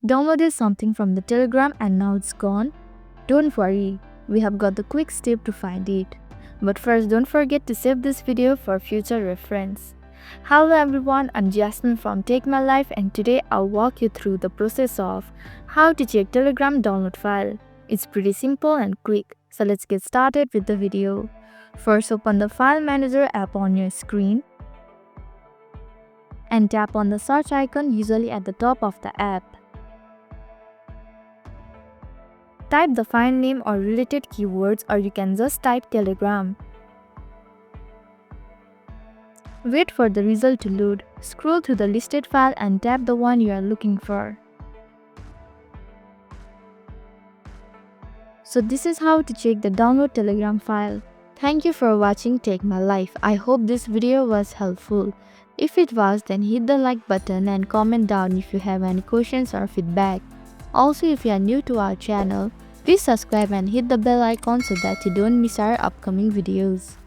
Downloaded something from the Telegram and now it's gone? Don't worry, we have got the quick step to find it. But first, don't forget to save this video for future reference. Hello everyone, I'm Jasmine from Take My Life and today I'll walk you through the process of how to check Telegram download file. It's pretty simple and quick, so let's get started with the video. First, open the File Manager app on your screen and tap on the search icon usually at the top of the app. Type the file name or related keywords, or you can just type Telegram. Wait for the result to load. Scroll to the listed file and tap the one you are looking for. So this is how to check the download Telegram file. Thank you for watching Take My Life. I hope this video was helpful. If it was, then hit the like button and comment down if you have any questions or feedback. Also, if you are new to our channel, please subscribe and hit the bell icon so that you don't miss our upcoming videos.